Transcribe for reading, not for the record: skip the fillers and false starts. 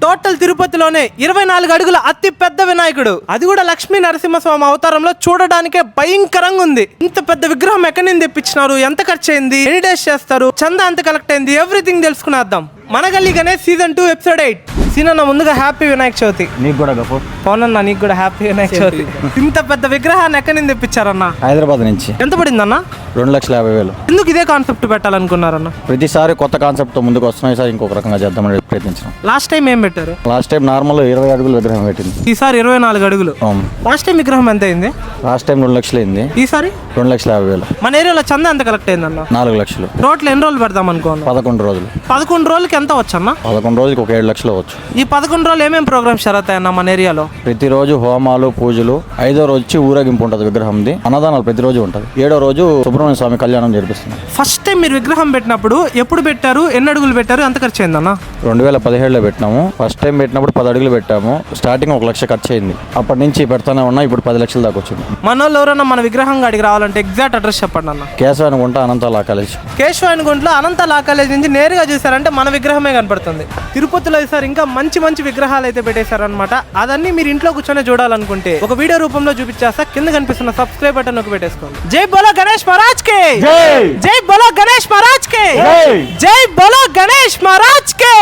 Total తిరుపతిలోనే 24 అడుగుల అతి పెద్ద వినాయకుడు, అది కూడా లక్ష్మీ నరసింహస్వామి అవతారంలో చూడడానికే భయంకరంగా ఉంది. ఇంత పెద్ద విగ్రహం ఎక్కడి నుంచి తెప్పించినారు, ఎంత ఖర్చు అయింది, ఎన్ని డేస్ చేస్తారు, చందా ఎంత కలెక్ట్ అయింది, ఎవ్రీథింగ్ తెలుసుకునేద్దాం. మన గల్లీ గణేష్ సీజన్ 2 ఎపిసోడ్ 8. సీనన్న ముందుగా హ్యాపీ వినాయక చవితి. నీకు కూడా గఫూర్. పవన్ అన్న నీకు కూడా హ్యాపీ వినాయక చవితి. ఇంత పెద్ద విగ్రహాన్ని ఎక్కడి నుంచి తెప్పించారన్న? హైదరాబాద్ నుంచి. ఎంత పడిందన్న? 2,50,000. ఎందుకు ఇదే కాన్సెప్ట్ పెట్టాలనుకున్నారన్న? ప్రతిసారి కొత్త కాన్సెప్ట్ తో ముందుకు వస్తున్నాయి సార్, ఇంకొక రకంగా చేద్దామని ప్రయత్నించాం. లాస్ట్ టైం ఏం పెట్టారు? లాస్ట్ టైం నార్మల్ 20 అడుగుల విగ్రహం పెట్టింది, ఈసారి 24 అడుగులు. లాస్ట్ టైం విగ్రహం ఎంత అయింది? లాస్ట్ టైం 2 లక్షలు అయింది, ఈసారి 2,50,000. మన ఏరియాలో చందా ఎంత కలెక్ట్ అయిందన్న? 4 లక్షలు. టోటల్ ఎన్ని రోజులు పెడదాం అనుకోండి? 11 రోజులు. 11 రోజులకి ఎంత వచ్చన్న? 11 రోజులకి ఒక 7 లక్షలు అవ్వచ్చు. ఈ 11 రోజులు ఏమేమి ప్రోగ్రామ్స్ జరుగుతాయన్న మన ఏరియాలో? ప్రతిరోజు హోమాలు పూజలు, 5వ రోజు వచ్చి ఊరేగింపు ఉంటుంది విగ్రహంది, అన్నదానాలు ప్రతిరోజు ఉంటుంది. 7వ రోజు సుబ్రహ్మణ్య స్వామి కళ్యాణం జరిపిస్తున్నాం. ఫస్ట్ టైం మీరు విగ్రహం పెట్టినప్పుడు ఎప్పుడు పెట్టారు, ఎన్ని అడుగులు పెట్టారు, ఎంత ఖర్చు అయిందన్న? 2017లో పెట్టినాము. ఫస్ట్ టైం పెట్టినప్పుడు 10 అడుగులు పెట్టాము. స్టార్టింగ్ 1 లక్ష ఖర్చు అయింది. అప్పటి నుంచి పెడతానే ఉన్నా, ఇప్పుడు 10 లక్షల దాకా వచ్చింది. మన వాళ్ళు ఎవరైనా మన విగ్రహం గాడికి రావాలంటే ఎగ్జాక్ట్ అడ్రస్ చెప్పండి అన్న. కేశవానిగుంట అనంత లా కాలేజ్. కేశవానిగుంటలో అనంత లా కాలేజ్ నుంచి నేరుగా చూసారంటే మన విగ్రహమే కనపడుతుంది. తిరుపతిలో ఈసారి ఇంకా మంచి మంచి విగ్రహాలు అయితే పెట్టేశారనమాట. అదన్నీ మీరు ఇంట్లో కూర్చొని చూడాలనుకుంటే ఒక వీడియో రూపంలో చూపించేస్తా, కింద కనిపిస్తున్న సబ్స్క్రైబ్ బటన్ నొక్కి పెట్టేసుకోండి. జై బోలో గణేష్ మహారాజ్ కే, జై బోలో గణేష్ మహారాజ్ కే, జై బోలో గణేష్ మహారాజ్ కే.